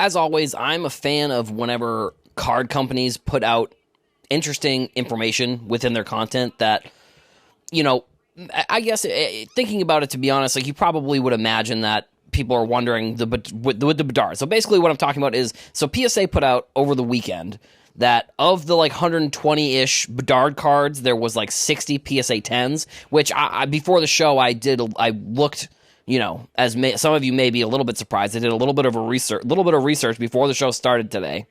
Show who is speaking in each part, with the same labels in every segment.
Speaker 1: as always, I'm a fan of whenever card companies put out interesting information within their content that, I guess thinking about it, to be honest, like you probably would imagine that people are wondering with the Bedard. So basically what I'm talking about is, so PSA put out over the weekend that of the 120-ish Bedard cards, there was 60 PSA 10s, which I before the show I looked, some of you may be a little bit surprised. I did a little bit of research before the show started today,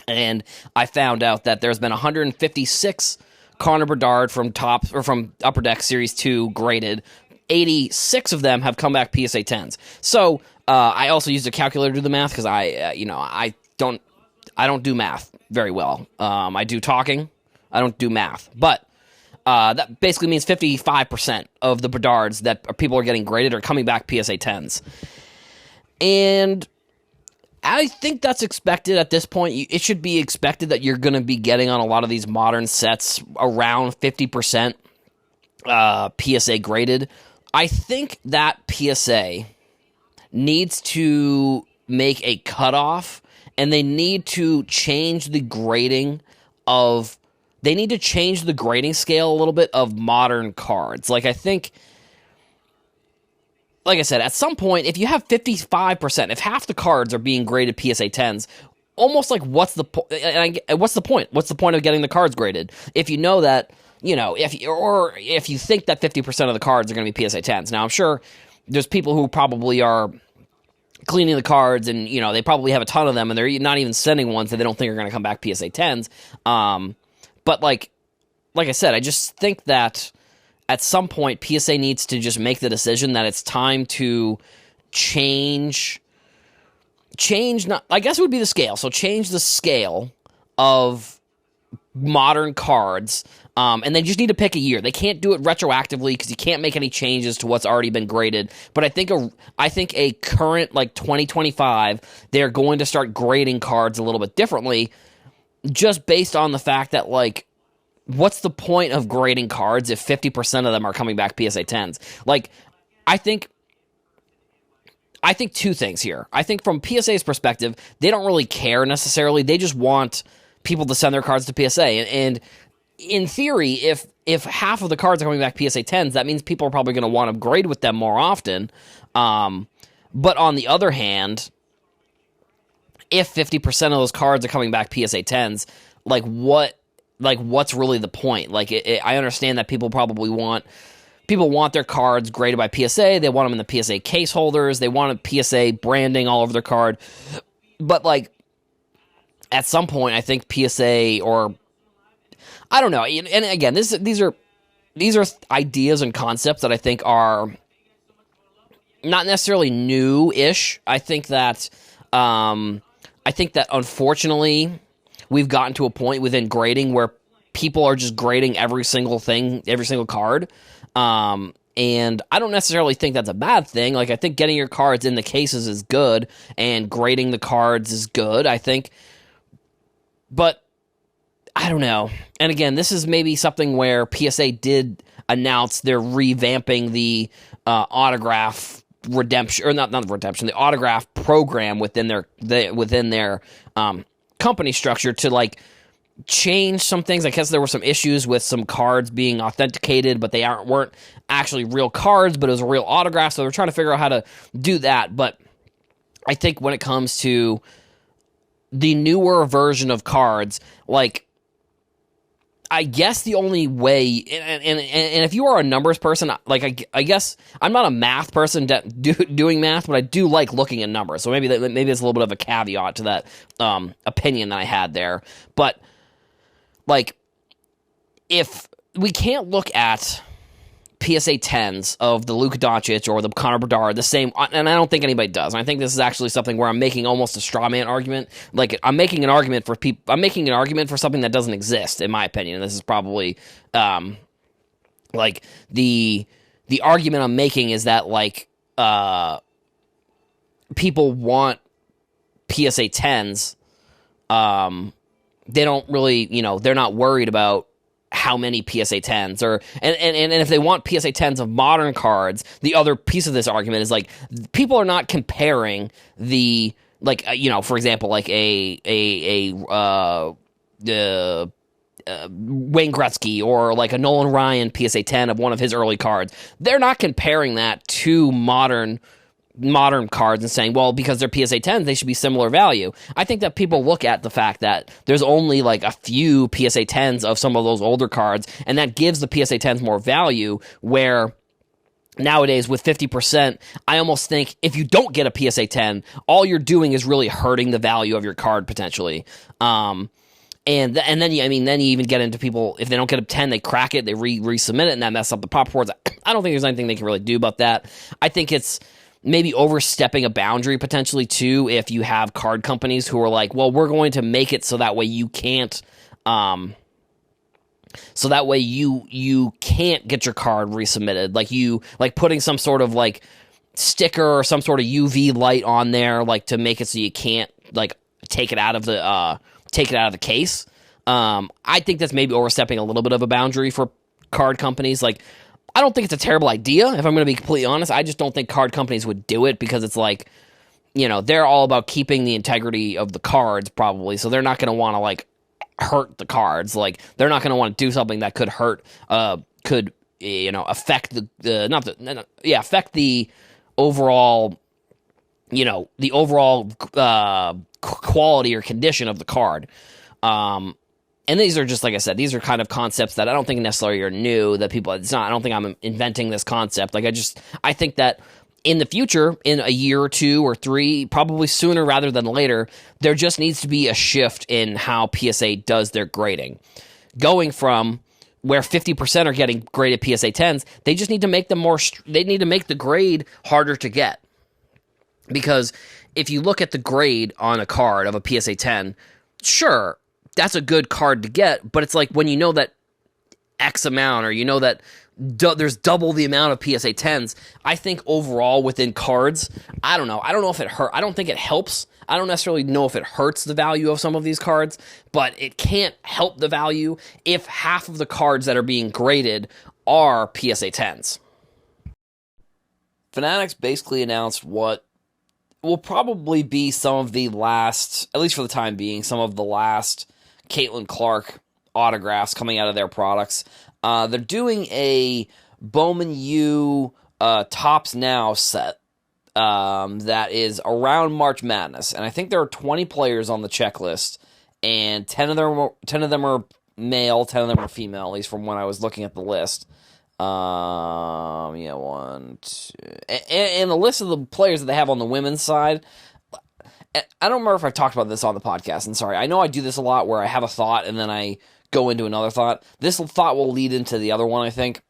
Speaker 1: and I found out that there's been 156 Connor Bedard from Upper Deck Series 2 graded. 86 of them have come back PSA 10s. So I also used a calculator to do the math because I don't do math very well. I do talking. I don't do math. But that basically means 55% of the Bedards that people are getting graded are coming back PSA 10s. And I think that's expected at this point. It should be expected that you're going to be getting on a lot of these modern sets around 50% PSA graded. I think that PSA needs to make a cutoff, and they need to change the grading scale a little bit of modern cards. Like I said, at some point, if you have 55%, if half the cards are being graded PSA 10s, almost what's the point? What's the point? What's the point of getting the cards graded? If you know that, if you think that 50% of the cards are going to be PSA 10s. Now, I'm sure there's people who probably are cleaning the cards and, they probably have a ton of them and they're not even sending ones that they don't think are going to come back PSA 10s. But like I said, I just think that at some point PSA needs to just make the decision that it's time to change, I guess it would be the scale. So change the scale of modern cards. And they just need to pick a year. They can't do it retroactively because you can't make any changes to what's already been graded. But I think a current 2025, they're going to start grading cards a little bit differently, just based on the fact that what's the point of grading cards if 50% of them are coming back PSA 10s? I think two things here. I think from PSA's perspective, they don't really care necessarily. They just want people to send their cards to PSA, and in theory, if half of the cards are coming back PSA 10s, that means people are probably going to want to grade with them more often. But on the other hand, if 50% of those cards are coming back PSA 10s, what's really the point? I understand that people want their cards graded by PSA. They want them in the PSA case holders. They want a PSA branding all over their card. But at some point, I think PSA, or I don't know. And again, these are ideas and concepts that I think are not necessarily new-ish. I think that unfortunately we've gotten to a point within grading where people are just grading every single thing, every single card. And I don't necessarily think that's a bad thing. I think getting your cards in the cases is good, and grading the cards is good, I think. But I don't know. And again, this is maybe something where PSA did announce they're revamping the autograph redemption, or not the redemption, the autograph program within their company structure to change some things. I guess there were some issues with some cards being authenticated, but they weren't actually real cards, but it was a real autograph. So they're trying to figure out how to do that. But I think when it comes to the newer version of cards, I guess the only way, and if you are a numbers person, I guess I'm not a math person doing math, but I do like looking at numbers. So maybe it's a little bit of a caveat to that opinion that I had there. But if we can't look at PSA 10s of the Luka Doncic or the Connor Bedard the same, and I don't think anybody does. And I think this is actually something where I'm making almost a straw man argument. I'm making an argument for people. I'm making an argument for something that doesn't exist, in my opinion. And this is probably the argument I'm making is that people want PSA 10s. They don't really, they're not worried about how many PSA 10s and if they want PSA 10s of modern cards, the other piece of this argument is people are not comparing the like for example, like Wayne Gretzky or like a Nolan Ryan PSA 10 of one of his early cards. They're not comparing that to modern cards and saying, well, because they're PSA 10s, they should be similar value. I think that people look at the fact that there's only like a few PSA 10s of some of those older cards, and that gives the PSA 10s more value, where nowadays with 50%, I almost think if you don't get a PSA 10, all you're doing is really hurting the value of your card potentially. And then you even get into people, if they don't get a 10, they crack it, they resubmit it, and that messes up the pop boards. I don't think there's anything they can really do about that. I think it's maybe overstepping a boundary potentially too, if you have card companies who are like, well, we're going to make it so that way you can't, you can't get your card resubmitted. Like putting some sort of like sticker or some sort of UV light on there, like to make it so you can't like take it out of the case. I think that's maybe overstepping a little bit of a boundary for card companies. Like, I don't think it's a terrible idea, if I'm going to be completely honest. I just don't think card companies would do it, because it's like, they're all about keeping the integrity of the cards probably. So they're not going to want to like hurt the cards. Like, they're not going to want to do something that could hurt, affect affect the overall, the overall quality or condition of the card. And these are just, like I said, these are kind of concepts that I don't think necessarily are new, that people, I don't think I'm inventing this concept. Like, I think that in the future, in a year or 2 or 3, probably sooner rather than later, there just needs to be a shift in how PSA does their grading. Going from where 50% are getting graded PSA 10s, they just need to make them they need to make the grade harder to get. Because if you look at the grade on a card of a PSA 10, sure, that's a good card to get, but it's like when you know that X amount, or that there's double the amount of PSA 10s, I think overall within cards, I don't know if it hurt. I don't think it helps. I don't necessarily know if it hurts the value of some of these cards, but it can't help the value if half of the cards that are being graded are PSA 10s. Fanatics basically announced what will probably be some of the last, at least for the time being, some of the last Caitlin Clark autographs coming out of their products. They're doing a Bowman U Topps Now set that is around March Madness, and I think there are 20 players on the checklist, and 10 of them are male, 10 of them are female, at least from when I was looking at the list. 1, 2, and the list of the players that they have on the women's side, I don't remember if I've talked about this on the podcast, and sorry, I know I do this a lot where I have a thought and then I go into another thought. This thought will lead into the other one, I think.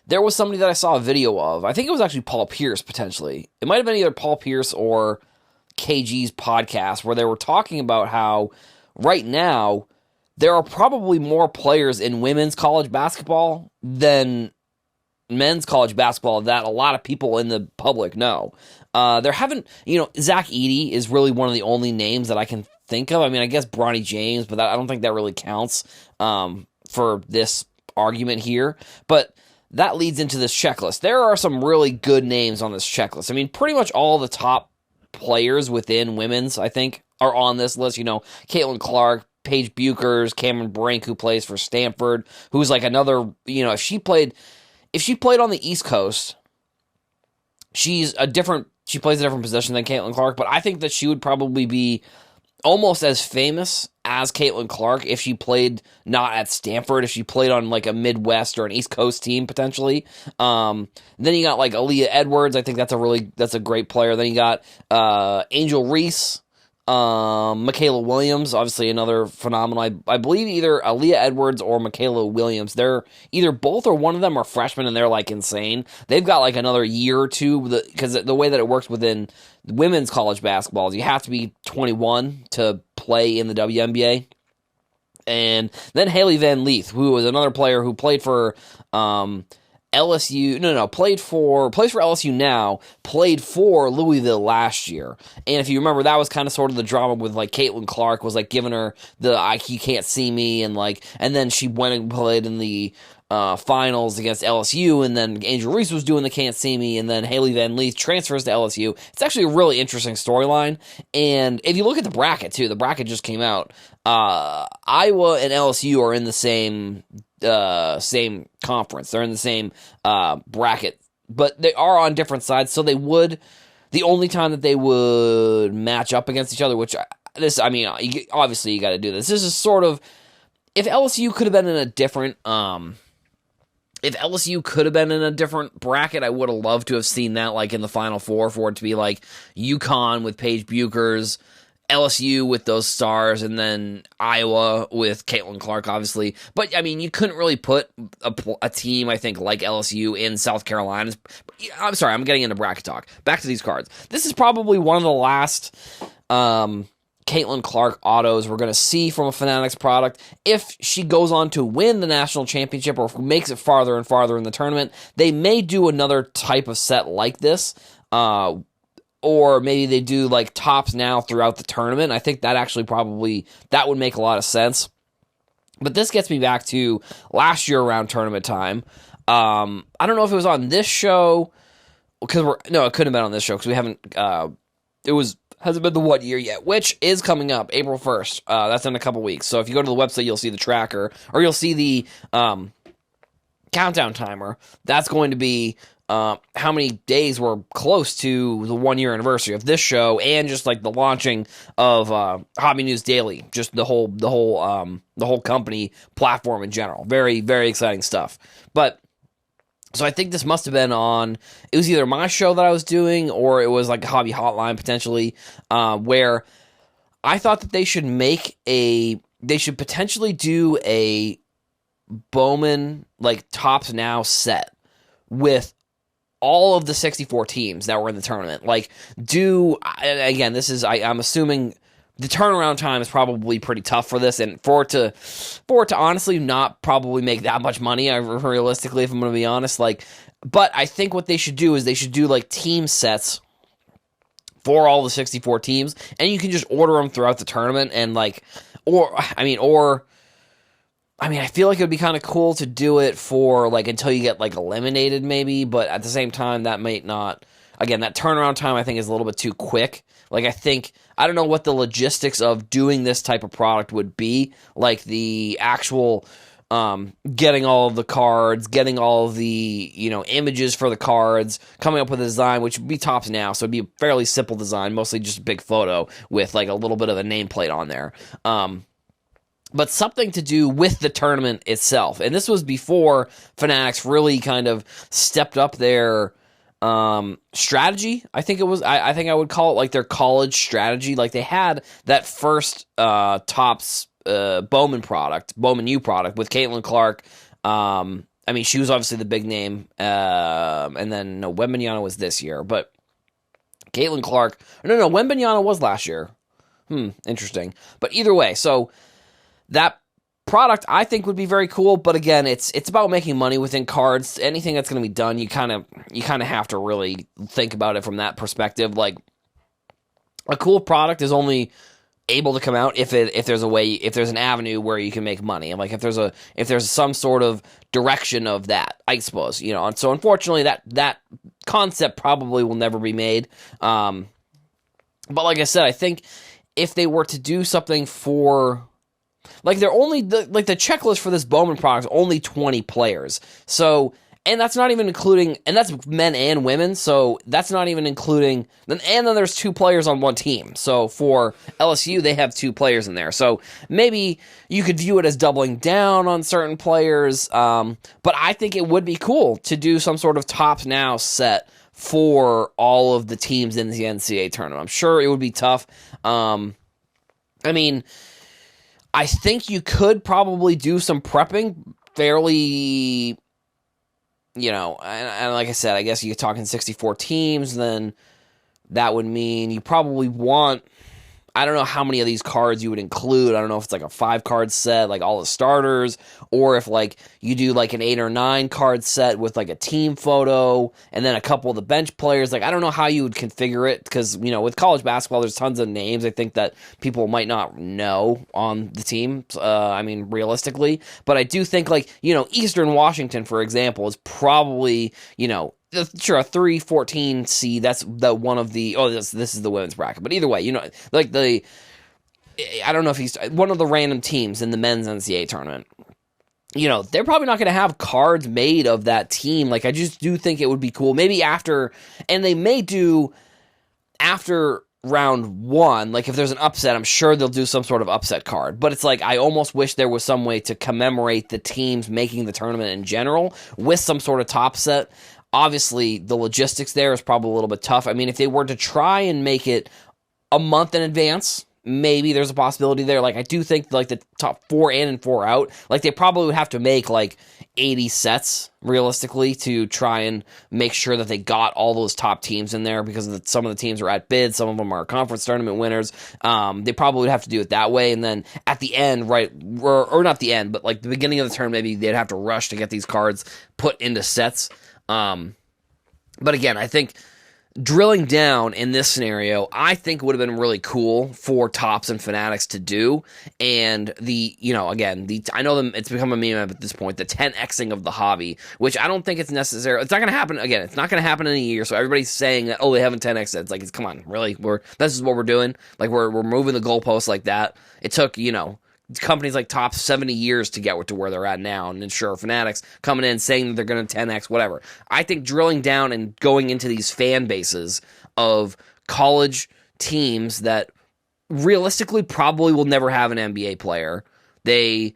Speaker 1: There was somebody that I saw a video of, I think it was actually Paul Pierce, potentially. It might have been either Paul Pierce or KG's podcast, where they were talking about how right now there are probably more players in women's college basketball than men's college basketball that a lot of people in the public know. There haven't, Zach Edey is really one of the only names that I can think of. I mean, I guess Bronny James, but I don't think that really counts for this argument here. But that leads into this checklist. There are some really good names on this checklist. I mean, pretty much all the top players within women's, I think, are on this list. Caitlin Clark, Paige Buchers, Cameron Brink, who plays for Stanford, who's like another, if she played on the East Coast, she plays a different position than Caitlin Clark, but I think that she would probably be almost as famous as Caitlin Clark if she played not at Stanford, if she played on like a Midwest or an East Coast team potentially. Then you got like Aaliyah Edwards. I think that's a great player. Then you got Angel Reese, Michaela Williams, obviously another phenomenal. I believe either Aaliyah Edwards or Michaela Williams. They're either both or one of them are freshmen, and they're like insane. They've got like another year or two, because the way that it works within women's college basketball is you have to be 21 to play in the WNBA. And then Haley Van Leith, who was another player who played for LSU, plays for LSU now, played for Louisville last year. And if you remember, that was kind of sort of the drama with like Caitlin Clark was like giving her the you can't see me, and then she went and played in the finals against LSU, and then Angel Reese was doing the Can't See Me, and then Haley Van Leith transfers to LSU. It's actually a really interesting storyline, and if you look at the bracket, too, the bracket just came out. Iowa and LSU are in the same conference. They're in the same bracket, but they are on different sides, so they would... The only time that they would match up against each other, obviously you got to do this. This is sort of... If LSU could have been in a different... If LSU could have been in a different bracket, I would have loved to have seen that, like, in the Final Four, for it to be, like, UConn with Paige Buchers, LSU with those stars, and then Iowa with Caitlin Clark, obviously. But, I mean, you couldn't really put a team, I think, like LSU in South Carolina. I'm sorry, I'm getting into bracket talk. Back to these cards. This is probably one of the last... Caitlin Clark autos we're going to see from a Fanatics product. If she goes on to win the national championship or makes it farther and farther in the tournament, they may do another type of set like this, or maybe they do like tops now throughout the tournament. I think that actually that would make a lot of sense. But this gets me back to last year around tournament time. I don't know if it was on this show, it couldn't have been on this show because we haven't, hasn't been the 1 year yet, which is coming up April 1st. That's in a couple weeks. So if you go to the website, you'll see the tracker, or you'll see the countdown timer. That's going to be how many days we're close to the 1 year anniversary of this show, and just like the launching of Hobbynewsdaily, just the whole company platform in general. Very, very exciting stuff. But so I think this must have been on, it was either my show that I was doing, or it was like a Hobby Hotline potentially, where I thought that they should potentially do a Bowman, like, Tops Now set with all of the 64 teams that were in the tournament. Like, again, I'm assuming the turnaround time is probably pretty tough for this, and for it to honestly not probably make that much money, realistically, if I'm going to be honest. Like, but I think what they should do is they should do like team sets for all the 64 teams, and you can just order them throughout the tournament, and like, I feel like it would be kind of cool to do it for like until you get like eliminated, maybe, but at the same time, that might not. Again, that turnaround time I think is a little bit too quick. Like, I don't know what the logistics of doing this type of product would be, like the actual getting all of the cards, getting all of the, images for the cards, coming up with a design, which would be Tops Now, so it'd be a fairly simple design, mostly just a big photo with like a little bit of a nameplate on there. But something to do with the tournament itself. And this was before Fanatics really kind of stepped up their strategy. I think it was, I think I would call it like their college strategy. Like, they had that first Tops Bowman U product with Caitlin Clark. She was obviously the big name. And then Wembanyama was this year, but Caitlin Clark, Wembanyama was last year. Interesting. But either way, so that product I think would be very cool, but again, it's about making money within cards. Anything that's going to be done, you kind of have to really think about it from that perspective. Like, a cool product is only able to come out if there's an avenue where you can make money, and like if there's some sort of direction of that, I suppose, And so unfortunately, that concept probably will never be made. But like I said, I think if they were to do something for, like, they're only the checklist for this Bowman product is only 20 players. So, and that's not even including, and that's men and women. So that's not even including, and then there's 2 players on one team. So for LSU, they have 2 players in there. So maybe you could view it as doubling down on certain players. But I think it would be cool to do some sort of Tops Now set for all of the teams in the NCAA tournament. I'm sure it would be tough. I think you could probably do some prepping fairly, and like I said, I guess you're talking 64 teams, then that would mean you probably want, I don't know how many of these cards you would include. I don't know if it's like a 5-card set, like all the starters, or if like you do like an 8 or 9 card set with like a team photo and then a couple of the bench players. Like, I don't know how you would configure it because, you know, with college basketball, there's tons of names I think that people might not know on the team. I mean, realistically, but I do think like, you know, Eastern Washington, for example, is probably, you know, sure, a 3.14 seed, that's the one of the, this is the women's bracket. But either way, you know, like I don't know if he's one of the random teams in the men's NCAA tournament. You know, they're probably not going to have cards made of that team. Like, I just do think it would be cool. Maybe after, and they may do after round 1, like if there's an upset, I'm sure they'll do some sort of upset card. But it's like, I almost wish there was some way to commemorate the teams making the tournament in general with some sort of top set. Obviously, the logistics there is probably a little bit tough. I mean, if they were to try and make it a month in advance, maybe there's a possibility there. Like, I do think, like, the top 4 in and 4 out, like, they probably would have to make, like, 80 sets, realistically, to try and make sure that they got all those top teams in there, because some of the teams are at bid, some of them are conference tournament winners. They probably would have to do it that way, and then at the end, right, or not the end, but, like, the beginning of the term, maybe they'd have to rush to get these cards put into sets. But again, I think drilling down in this scenario, I think would have been really cool for Topps and Fanatics to do. And I know it's become a meme at this point, the 10xing of the hobby, which I don't think it's necessary. It's not going to happen again. It's not going to happen in a year. So everybody's saying that, they haven't 10xed it. It's like, come on, really? This is what we're doing. Like, we're moving the goalposts like that. It took, companies like Topps 70 years to get to where they're at now, and then sure, Fanatics coming in saying that they're going to 10x, whatever. I think drilling down and going into these fan bases of college teams that realistically probably will never have an NBA player. This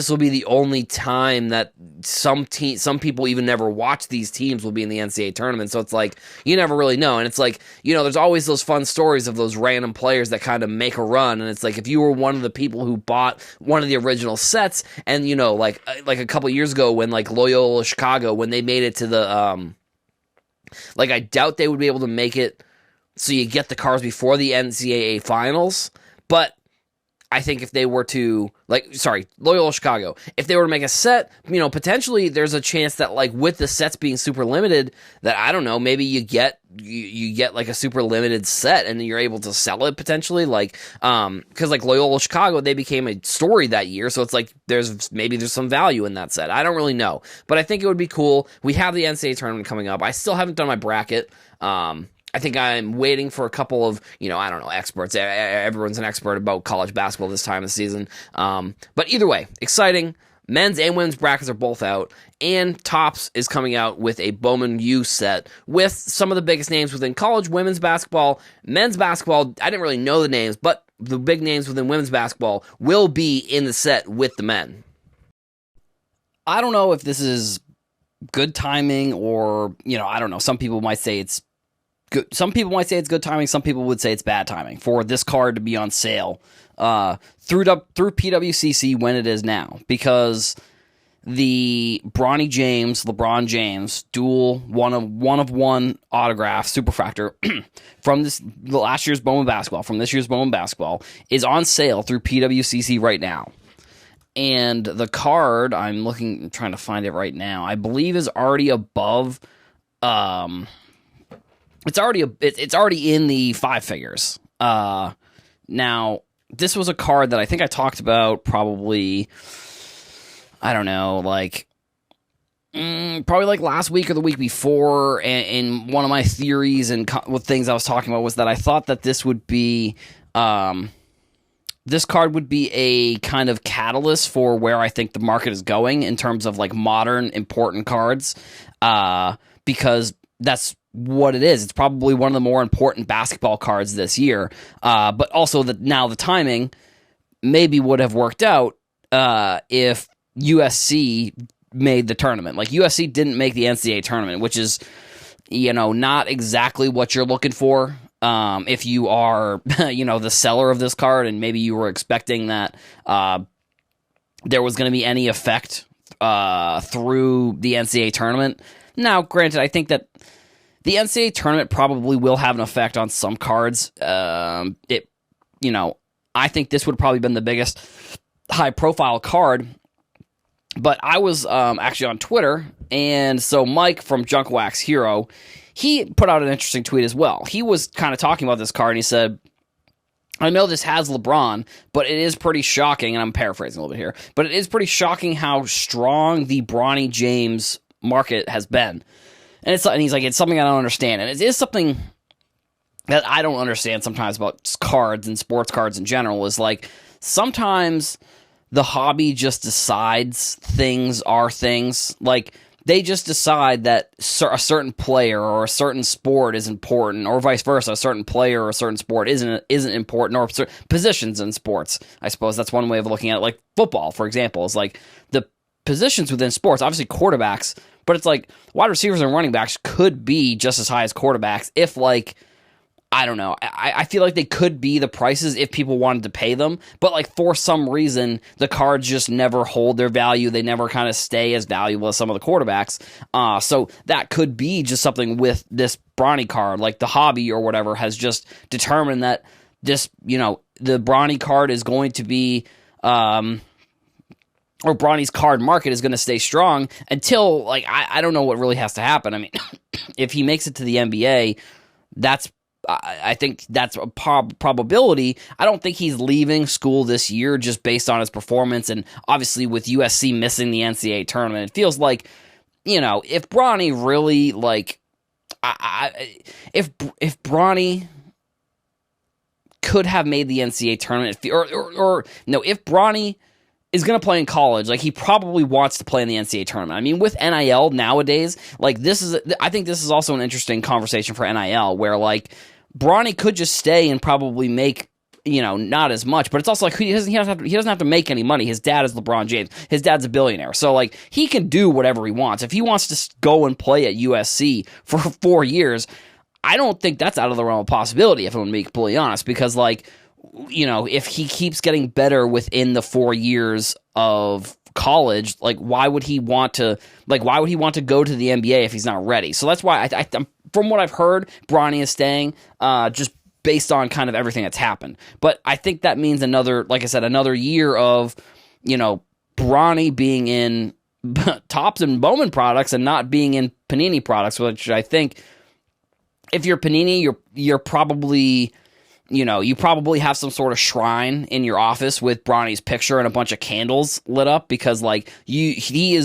Speaker 1: will be the only time that some people even never watch these teams will be in the NCAA tournament. So it's like, you never really know. And it's like, there's always those fun stories of those random players that kind of make a run. And it's like, if you were one of the people who bought one of the original sets, and like a couple years ago when like Loyola Chicago, when they made it to the I doubt they would be able to make it so you get the cards before the NCAA finals, but I think if they were to, Loyola Chicago, if they were to make a set, potentially there's a chance that, like, with the sets being super limited, that, I don't know, maybe you get like a super limited set and you're able to sell it potentially, because like Loyola Chicago, they became a story that year, so it's like there's some value in that set. I don't really know, but I think it would be cool. We have the NCAA tournament coming up. I still haven't done my bracket. I think I'm waiting for a couple of, I don't know, experts. Everyone's an expert about college basketball this time of the season. But either way, exciting. Men's and women's brackets are both out. And Topps is coming out with a Bowman U set with some of the biggest names within college women's basketball. Men's basketball, I didn't really know the names, but the big names within women's basketball will be in the set with the men. I don't know if this is good timing or, I don't know. Some people might say it's good. Some people might say it's good timing. Some people would say it's bad timing for this card to be on sale through PWCC when it is now, because the LeBron James dual one of one autograph superfractor from last year's Bowman basketball, from this year's Bowman basketball, is on sale through PWCC right now. And the card, I'm trying to find it right now, I believe is already above. It's already in the 5 figures. Now, this was a card that I think I talked about probably, I don't know, probably like last week or the week before. And one of my theories and with things I was talking about was that I thought that this would be, this card would be a kind of catalyst for where I think the market is going in terms of like modern important cards, because that's what it is. It's probably one of the more important basketball cards this year. But also now the timing maybe would have worked out if USC made the tournament. Like, USC didn't make the NCAA tournament, which is, not exactly what you're looking for. If you are, the seller of this card, and maybe you were expecting that there was going to be any effect through the NCAA tournament. Now, granted, I think that the NCAA tournament probably will have an effect on some cards. I think this would have probably been the biggest high-profile card. But I was actually on Twitter, and so Mike from Junk Wax Hero, he put out an interesting tweet as well. He was kind of talking about this card, and he said, I know this has LeBron, but it is pretty shocking, and I'm paraphrasing a little bit here, but it is pretty shocking how strong the Bronny James market has been. And he's like, it's something I don't understand. And it is something that I don't understand sometimes about cards and sports cards in general, is like, sometimes the hobby just decides things are things. Like, they just decide that a certain player or a certain sport is important, or vice versa. A certain player or a certain sport isn't important, or certain positions in sports. I suppose that's one way of looking at it. Like football, for example, is like the positions within sports, obviously quarterbacks, but it's like wide receivers and running backs could be just as high as quarterbacks if, like, I don't know. I feel like they could be the prices if people wanted to pay them, but like for some reason, the cards just never hold their value. They never kind of stay as valuable as some of the quarterbacks. So that could be just something with this Bronny card, like the hobby or whatever has just determined that this, the Bronny card is going to be, or Bronny's card market is going to stay strong until, like, I don't know what really has to happen. I mean, if he makes it to the NBA, I think that's a probability. I don't think he's leaving school this year just based on his performance, and obviously with USC missing the NCAA tournament, it feels like, if Bronny really, like, if Bronny could have made the NCAA tournament, if Bronny is going to play in college, like, he probably wants to play in the NCAA tournament. I mean, with NIL nowadays, like, I think this is also an interesting conversation for NIL, where, like, Bronny could just stay and probably make, not as much, but it's also like he doesn't have to make any money. His dad is LeBron James. His dad's a billionaire. So, like, he can do whatever he wants. If he wants to go and play at USC for 4 years, I don't think that's out of the realm of possibility, if I'm going to be completely honest, because, like, if he keeps getting better within the 4 years of college, like, why would he want to go to the NBA if he's not ready? So that's why I'm from what I've heard, Bronny is staying, just based on kind of everything that's happened. But I think that means another year of, Bronny being in Topps and Bowman products and not being in Panini products, which I think, if you're Panini, you're probably, you probably have some sort of shrine in your office with Bronny's picture and a bunch of candles lit up, because, like, he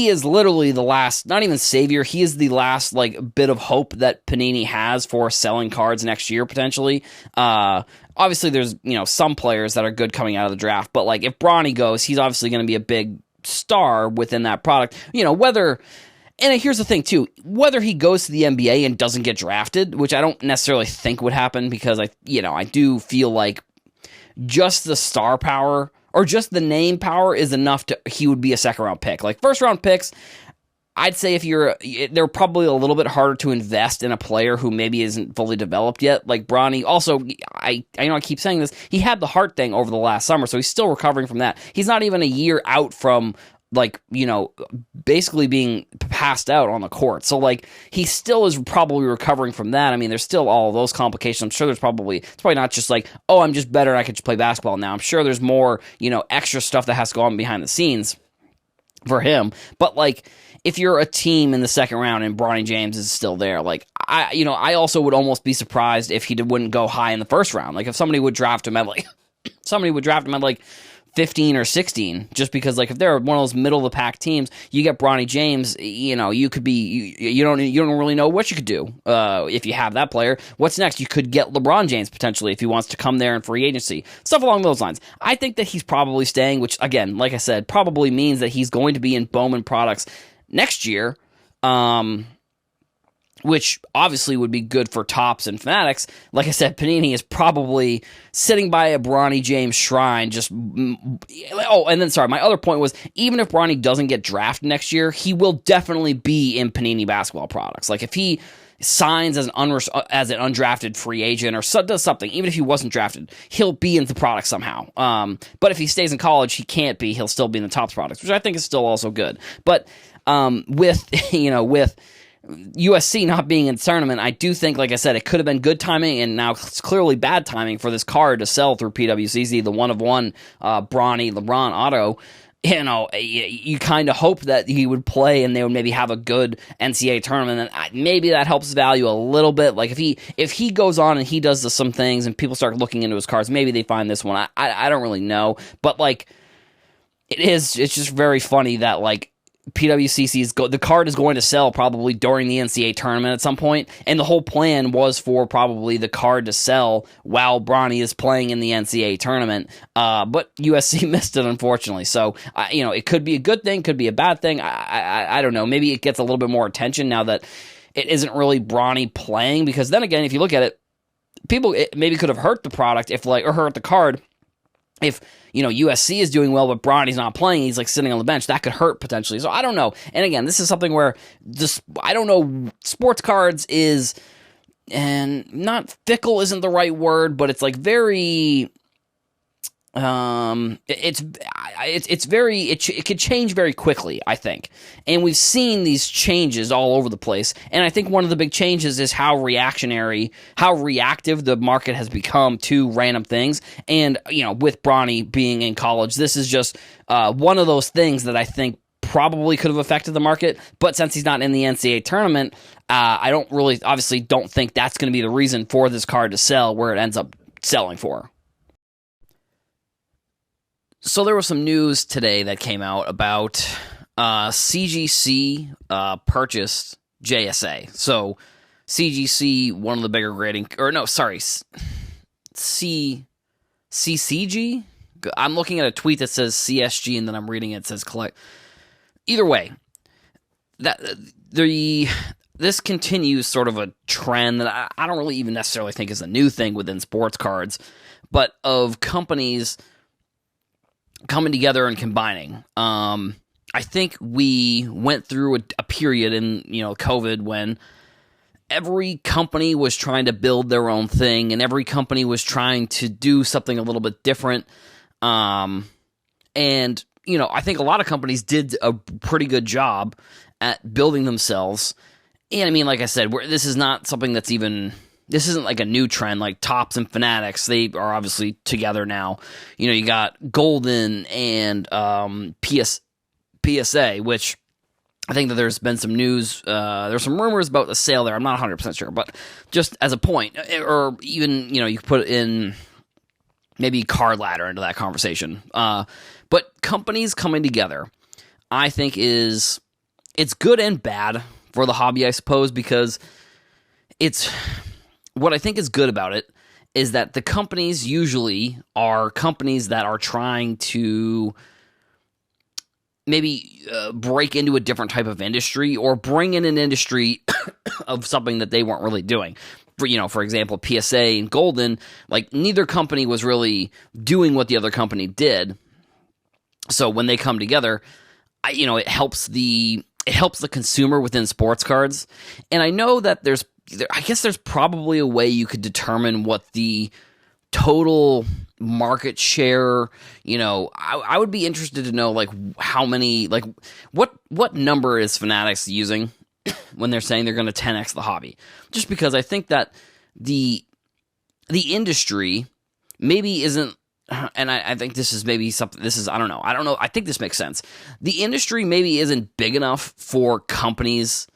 Speaker 1: is literally the last, not even savior, he is the last, like, bit of hope that Panini has for selling cards next year, potentially. Obviously, there's, some players that are good coming out of the draft, but, like, if Bronny goes, he's obviously going to be a big star within that product. And here's the thing, too, whether he goes to the NBA and doesn't get drafted, which I don't necessarily think would happen, because I do feel like just the star power or just the name power is enough he would be a second-round pick. Like, first-round picks, I'd say they're probably a little bit harder to invest in a player who maybe isn't fully developed yet. Like Bronny, also, I know I keep saying this, he had the heart thing over the last summer, so he's still recovering from that. He's not even a year out from, like, basically being passed out on the court. So, like, he still is probably recovering from that. I mean, there's still all of those complications. I'm sure it's probably not just like, oh, I'm just better and I can just play basketball now. I'm sure there's more, extra stuff that has to go on behind the scenes for him. But, like, if you're a team in the second round and Bronny James is still there, like, I also would almost be surprised if he wouldn't go high in the first round. Like, if somebody would draft him at, like, 15 or 16, just because, like, if they're one of those middle of the pack teams, you get Bronny James, you could be, you don't really know what you could do if you have that player. What's next? You could get LeBron James potentially if he wants to come there in free agency, stuff along those lines. I think that he's probably staying, which, again, like I said, probably means that he's going to be in Bowman products next year. Which obviously would be good for Topps and Fanatics. Like I said, Panini is probably sitting by a Bronny James shrine. My other point was, even if Bronny doesn't get drafted next year, he will definitely be in Panini basketball products. Like, if he signs as an undrafted free agent or does something, even if he wasn't drafted, he'll be in the product somehow. But if he stays in college, he can't be. He'll still be in the Topps products, which I think is still also good. But with USC not being in the tournament, I do think, like I said, it could have been good timing, and now it's clearly bad timing for this card to sell through PWCC, the one-of-one Bronny LeBron auto. You kind of hope that he would play and they would maybe have a good NCAA tournament, and maybe that helps value a little bit. Like if he goes on and he does some things and people start looking into his cards, maybe they find this one. I don't really know, but like it's just very funny that like the card is going to sell probably during the NCAA tournament at some point, and the whole plan was for probably the card to sell while Bronny is playing in the NCAA tournament, but USC missed it, unfortunately. So, it could be a good thing, could be a bad thing. I don't know. Maybe it gets a little bit more attention now that it isn't really Bronny playing, because then again, if you look at it, it maybe could have hurt the product or hurt the card if USC is doing well, but Bronny's not playing, he's like sitting on the bench, that could hurt potentially. So I don't know. And again, this is something where I don't know, sports cards and not fickle isn't the right word, but it's like very, it could change very quickly, I think. And we've seen these changes all over the place. And I think one of the big changes is how reactive the market has become to random things. And, with Bronny being in college, this is just one of those things that I think probably could have affected the market. But since he's not in the NCAA tournament, I obviously don't think that's going to be the reason for this card to sell where it ends up selling for. So there was some news today that came out about CGC purchased JSA. So CGC, one of the bigger CCG? I'm looking at a tweet that says CSG, and then I'm reading it says collect. Either way, this continues sort of a trend that I don't really even necessarily think is a new thing within sports cards, but of companies coming together and combining. I think we went through a period in COVID when every company was trying to build their own thing, and every company was trying to do something a little bit different. And I think a lot of companies did a pretty good job at building themselves. And I mean, like I said, this is not something that's this isn't like a new trend, like Topps and Fanatics. They are obviously together now. You got Golden and PSA, which I think that there's been some news. There's some rumors about the sale there. I'm not 100% sure, but just as a point, or even, you put in maybe Card Ladder into that conversation. But companies coming together, I think it's good and bad for the hobby, I suppose, because what I think is good about it is that the companies usually are companies that are trying to maybe break into a different type of industry or bring in an industry of something that they weren't really doing. For example, PSA and Golden, like neither company was really doing what the other company did. So when they come together, it helps the consumer within sports cards. And I know that there's probably a way you could determine what the total market share, I would be interested to know like how many, like what number is Fanatics using when they're saying they're going to 10x the hobby. Just because I think that the industry maybe isn't, and I think this is maybe something, I don't know, I think this makes sense. The industry maybe isn't big enough for companies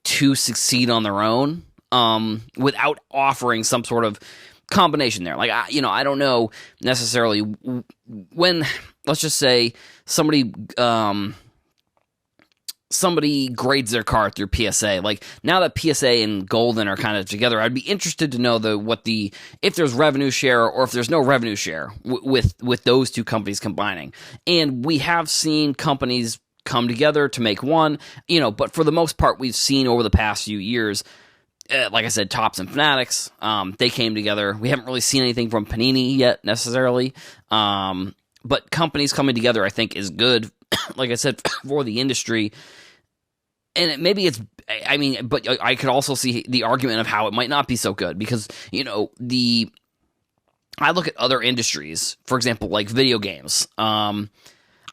Speaker 1: to succeed on their own without offering some sort of combination there. Like, I don't know necessarily when, let's just say somebody grades their card through PSA. Like now that PSA and Golden are kind of together, I'd be interested to know if there's revenue share or if there's no revenue share with those two companies combining. And we have seen companies come together to make one, but for the most part, we've seen over the past few years, like I said, Topps and Fanatics, they came together. We haven't really seen anything from Panini yet necessarily. But companies coming together, I think, is good, like I said, for the industry. And but I could also see the argument of how it might not be so good because, I look at other industries, for example, like video games.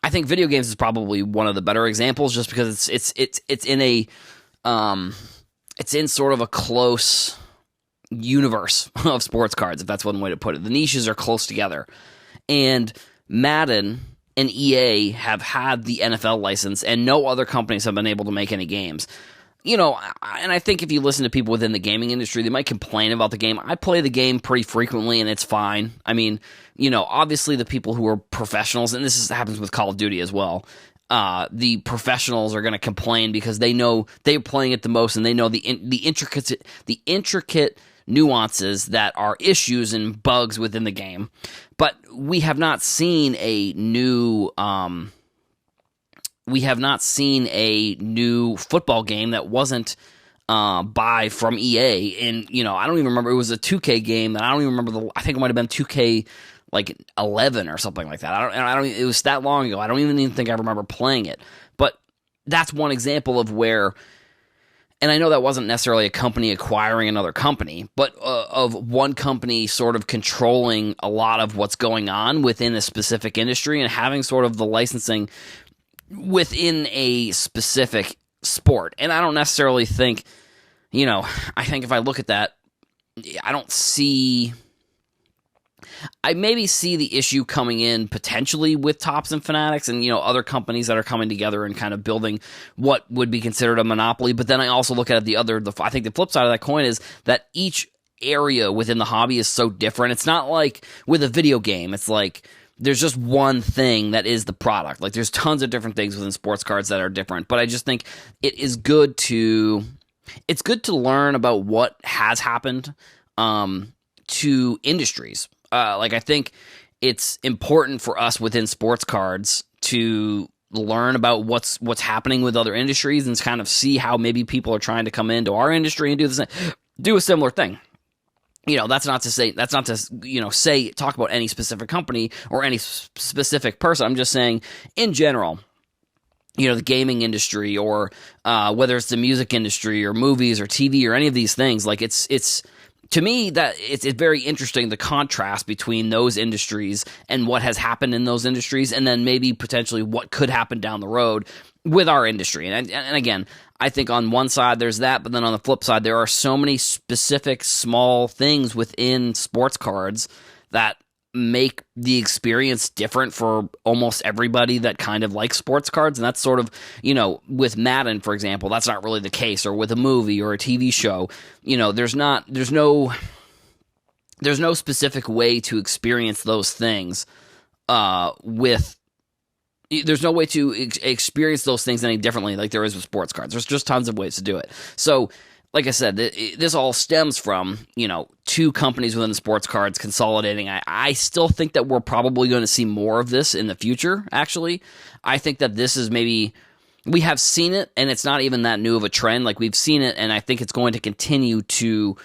Speaker 1: I think video games is probably one of the better examples just because it's in a it's in sort of a close universe of sports cards, if that's one way to put it. The niches are close together. And Madden and EA have had the NFL license, and no other companies have been able to make any games. And I think if you listen to people within the gaming industry, they might complain about the game. I play the game pretty frequently, and it's fine. I mean, obviously the people who are professionals, and happens with Call of Duty as well, the professionals are going to complain because they know they're playing it the most, and they know the intricate nuances that are issues and bugs within the game. But we have not seen a new football game that wasn't from EA. And I don't even remember. It was a 2K game that I don't even remember. I think it might have been 2K like 11 or something like that. I don't. It was that long ago. I don't even think I remember playing it. But that's one example of where. And I know that wasn't necessarily a company acquiring another company, but of one company sort of controlling a lot of what's going on within a specific industry and having sort of the licensing within a specific sport. And I don't necessarily think, I think if I look at that, I maybe see the issue coming in potentially with Topps and Fanatics and, other companies that are coming together and kind of building what would be considered a monopoly. But then I also look at I think the flip side of that coin is that each area within the hobby is so different. It's not like with a video game. It's like there's just one thing that is the product. Like there's tons of different things within sports cards that are different. But I just think it's good to learn about what has happened to industries. I think it's important for us within sports cards to learn about what's happening with other industries and kind of see how maybe people are trying to come into our industry and do a similar thing. That's not to talk about any specific company or any specific person. I'm just saying in general, the gaming industry or whether it's the music industry or movies or TV or any of these things, like it's to me, that it's very interesting, the contrast between those industries and what has happened in those industries, and then maybe potentially what could happen down the road with our industry. And again, I think on one side there's that, but then on the flip side, there are so many specific small things within sports cards that make the experience different for almost everybody that kind of likes sports cards. And that's sort of, with Madden, for example, that's not really the case, or with a movie or a TV show, there's no specific way to experience those things there's no way to experience those things any differently like there is with sports cards. There's just tons of ways to do it. So, like I said, this all stems from, two companies within the sports cards consolidating. I still think that we're probably going to see more of this in the future, actually. I think that this is maybe, we have seen it, and it's not even that new of a trend. Like, we've seen it, and I think it's going to continue to,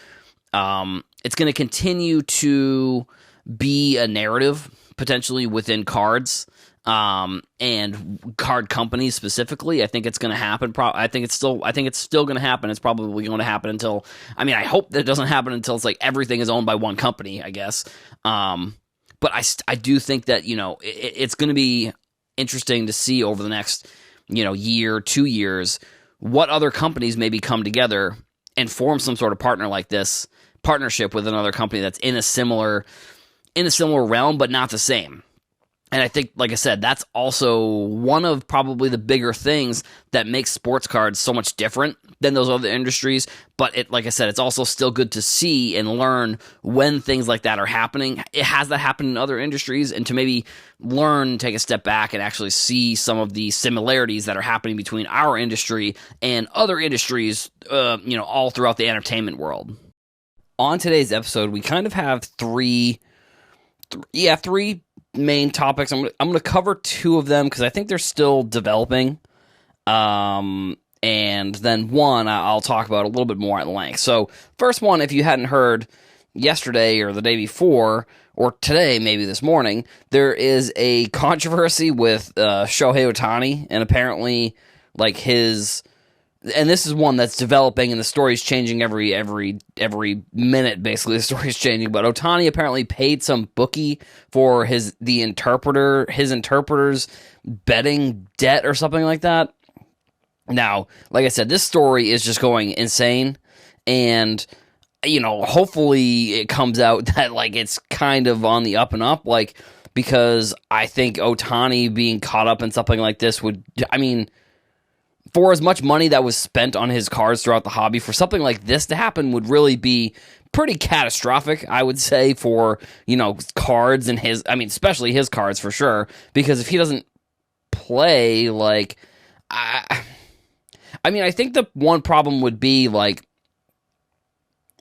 Speaker 1: be a narrative, potentially, within cards. And card companies specifically. I think it's going to happen. I think it's still going to happen. It's probably going to happen until, I hope that it doesn't happen until it's like everything is owned by one company, I guess. But I do think that, it's going to be interesting to see over the next, year, 2 years, what other companies maybe come together and form some sort of partnership with another company that's in a similar realm, but not the same. And I think, like I said, that's also one of probably the bigger things that makes sports cards so much different than those other industries. But like I said, it's also still good to see and learn when things like that are happening. It has that happen in other industries, and to maybe learn, take a step back, and actually see some of the similarities that are happening between our industry and other industries, all throughout the entertainment world. On today's episode, we kind of have three main topics. I'm going to cover two of them because I think they're still developing. And then one I'll talk about a little bit more at length. So first one, if you hadn't heard yesterday or the day before, or today, maybe this morning, there is a controversy with Shohei Ohtani, and apparently and this is one that's developing, and the story's changing every minute. Basically, the story's changing. But Ohtani apparently paid some bookie for his interpreter's betting debt or something like that. Now, like I said, this story is just going insane, and hopefully it comes out that like it's kind of on the up and up, like, because I think Ohtani being caught up in something like this would, I mean, for as much money that was spent on his cards throughout the hobby, for something like this to happen would really be pretty catastrophic, I would say, for, cards and especially his cards for sure, because if he doesn't play, like, I think the one problem would be, like,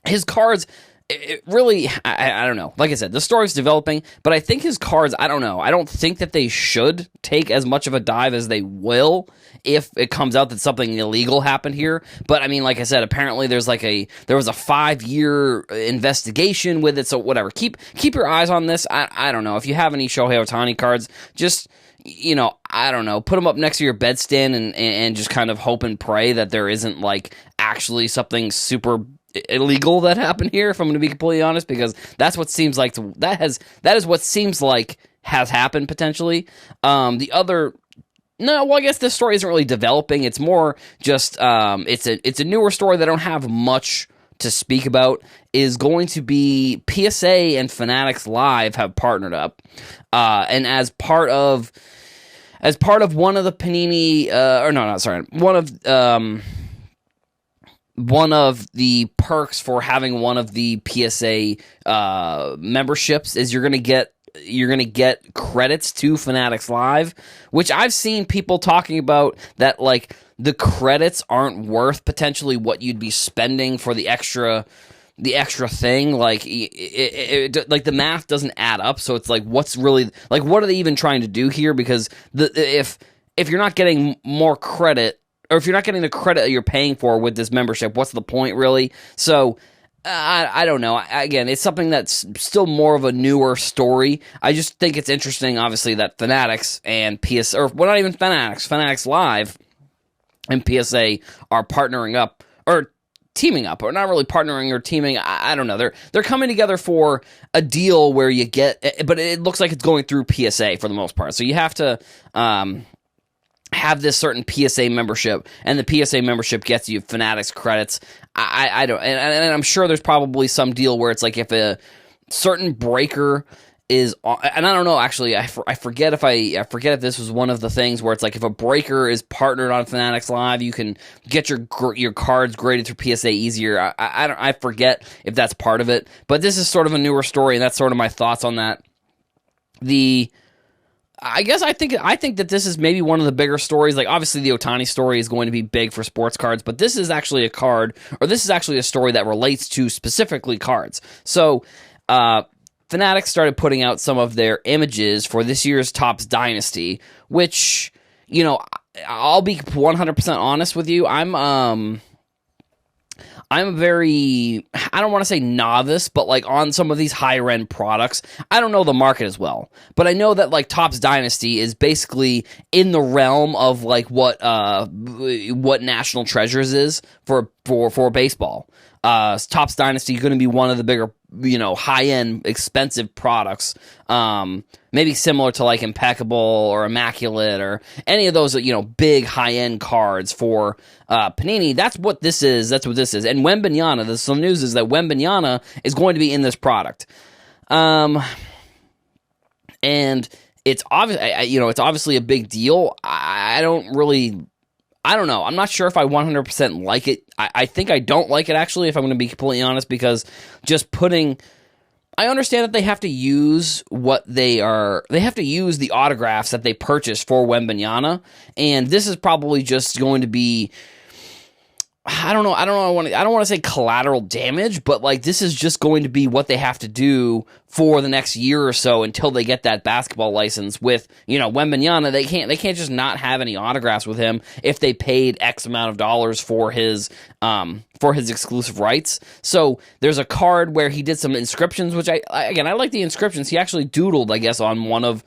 Speaker 1: his cards, it really, I don't know. Like I said, the story's developing, but I think his cards, I don't know. I don't think that they should take as much of a dive as they will if it comes out that something illegal happened here. But, like I said, apparently there was a 5-year investigation with it, so whatever. Keep your eyes on this. I don't know. If you have any Shohei Ohtani cards, just, I don't know, put them up next to your bedstand and just kind of hope and pray that there isn't, like, actually something super illegal that happened here, if I'm going to be completely honest, because that's what seems like that is what seems like has happened potentially. I guess this story isn't really developing. It's more just it's a newer story that I don't have much to speak about. Is going to be PSA and Fanatics Live have partnered up, and as part of one of the Panini one of the perks for having one of the PSA memberships is you're gonna get credits to Fanatics Live, which I've seen people talking about that, like, the credits aren't worth potentially what you'd be spending for the extra thing. Like, like the math doesn't add up. So it's like, what's really, like, what are they even trying to do here? Because if you're not getting more credit, or if you're not getting the credit that you're paying for with this membership, what's the point, really? So, I don't know. Again, it's something that's still more of a newer story. I just think it's interesting, obviously, that Fanatics and not even Fanatics Live and PSA are partnering up, or teaming up, or not really partnering or teaming. I don't know. They're coming together for a deal where you get, but it looks like it's going through PSA for the most part. So you have to, have this certain PSA membership, and the PSA membership gets you Fanatics credits. I don't, and I'm sure there's probably some deal where it's like if a certain breaker is, and I don't know, actually, I forget if this was one of the things where it's like if a breaker is partnered on Fanatics Live, you can get your cards graded through PSA easier. I forget if that's part of it, but this is sort of a newer story, and that's sort of my thoughts on that. I guess I think that this is maybe one of the bigger stories. Like, obviously the Ohtani story is going to be big for sports cards, but this is actually a story that relates to specifically cards. So, Fanatics started putting out some of their images for this year's Topps Dynasty, which, I'll be 100% honest with you. I'm a very, I don't want to say novice, but like on some of these higher end products, I don't know the market as well. But I know that like Topps Dynasty is basically in the realm of like what National Treasures is for baseball. Topps Dynasty is going to be one of the bigger, high end, expensive products. Maybe similar to like Impeccable or Immaculate or any of those, big high end cards for Panini. That's what this is. And Wembanyama, some news is that Wembanyama is going to be in this product. And it's obvious, it's obviously a big deal. I don't know. I'm not sure if I 100% like it. I think I don't like it, actually, if I'm going to be completely honest, because just I understand that they have to use they have to use the autographs that they purchased for Wembanyama, and this is probably just going to be, I don't know. I don't want to say collateral damage, but like this is just going to be what they have to do for the next year or so until they get that basketball license with, Wembanyama. They can't just not have any autographs with him if they paid X amount of dollars for his exclusive rights. So there's a card where he did some inscriptions, which I like the inscriptions. He actually doodled, I guess, on one of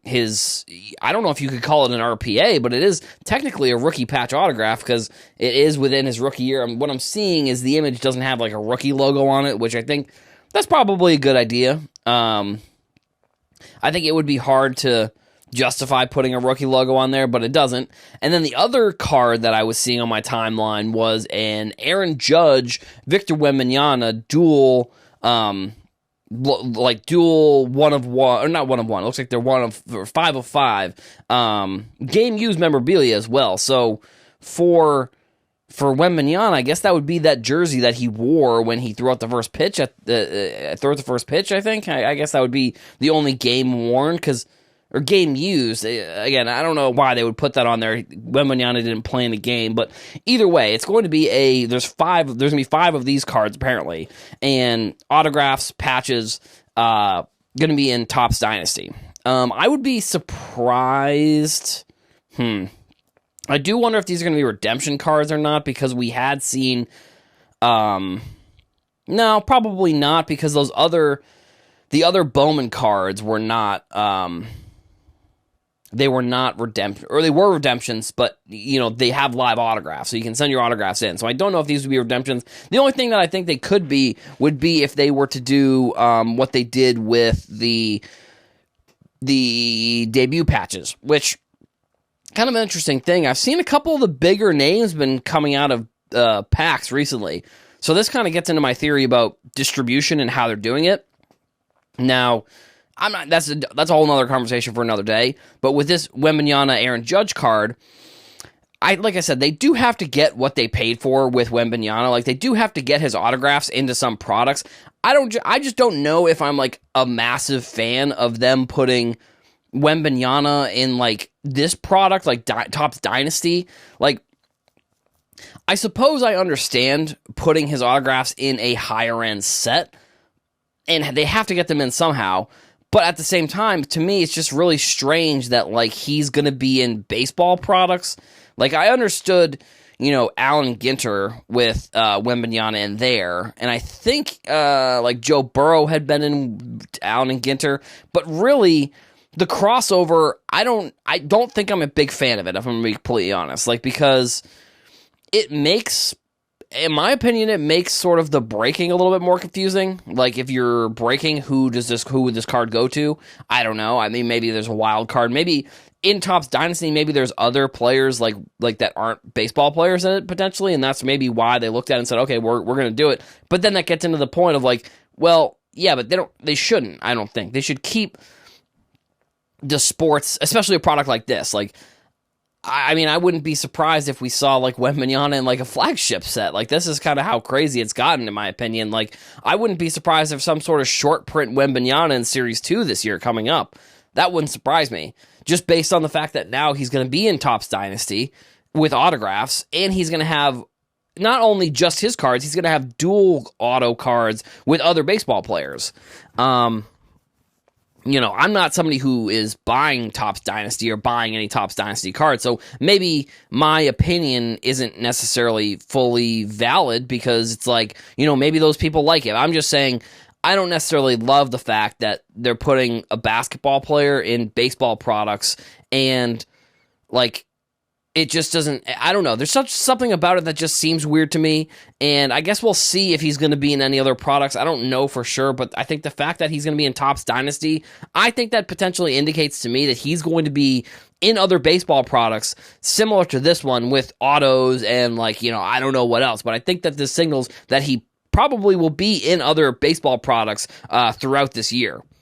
Speaker 1: his, I don't know if you could call it an RPA, but it is technically a rookie patch autograph because it is within his rookie year. And what I'm seeing is the image doesn't have like a rookie logo on it, which I think that's probably a good idea. I think it would be hard to justify putting a rookie logo on there, but it doesn't. And then the other card that I was seeing on my timeline was an Aaron Judge, Victor Wembanyama dual, dual 1 of 1, or not 1 of 1. It looks like they're 5 of 5. Game used memorabilia as well. So for Wembanyama, I guess that would be that jersey that he wore when he threw out the first pitch I think. I guess that would be the only game worn, or game used. Again, I don't know why they would put that on there. Wembanyama didn't play in the game, but either way, it's going to be there's going to be 5 of these cards apparently, and autographs, patches, going to be in Topps Dynasty. I would be surprised. I do wonder if these are going to be redemption cards or not, because we had seen, no, probably not, because the other Bowman cards were not, they were not redemption, or they were redemptions, but, they have live autographs, so you can send your autographs in. So I don't know if these would be redemptions. The only thing that I think they could be would be if they were to do what they did with the debut patches, which kind of an interesting thing. I've seen a couple of the bigger names been coming out of packs recently. So this kind of gets into my theory about distribution and how they're doing it. Now, that's a whole nother conversation for another day. But with this Wembanyama Aaron Judge card, like I said, they do have to get what they paid for with Wembanyama. Like, they do have to get his autographs into some products. I just don't know if I'm like a massive fan of them putting Wembanyama in like this product, like Topps Dynasty. Like, I suppose I understand putting his autographs in a higher end set, and they have to get them in somehow. But at the same time, to me, it's just really strange that like he's going to be in baseball products. Like, I understood, Allen Ginter with Wembanyama in there, and I think like Joe Burrow had been in Allen and Ginter, but really the crossover, I don't think I'm a big fan of it, if I'm going to be completely honest. Like, because it makes, in my opinion, it makes sort of the breaking a little bit more confusing. Like, if you're breaking, who would this card go to? I don't know. I mean, maybe there's a wild card. Maybe in Topps Dynasty, maybe there's other players like that aren't baseball players in it potentially, and that's maybe why they looked at it and said, okay, we're going to do it. But then that gets into the point of like, well, yeah, but they shouldn't. I don't think they should keep the sports, especially a product like this. Like, I mean, I wouldn't be surprised if we saw like Wembanyama in like a flagship set. Like, this is kind of how crazy it's gotten, in my opinion. Like, I wouldn't be surprised if some sort of short print Wembanyama in Series 2 this year coming up. That wouldn't surprise me, just based on the fact that now he's going to be in Topps Dynasty with autographs, and he's going to have not only just his cards, he's going to have dual auto cards with other baseball players. I'm not somebody who is buying Topps Dynasty or buying any Topps Dynasty cards, so maybe my opinion isn't necessarily fully valid, because it's like, maybe those people like it. I'm just saying, I don't necessarily love the fact that they're putting a basketball player in baseball products, and like, it just doesn't, I don't know. There's something about it that just seems weird to me, and I guess we'll see if he's going to be in any other products. I don't know for sure, but I think the fact that he's going to be in Topps Dynasty, I think that potentially indicates to me that he's going to be in other baseball products similar to this one with autos and like, I don't know what else, but I think that this signals that he probably will be in other baseball products throughout this year.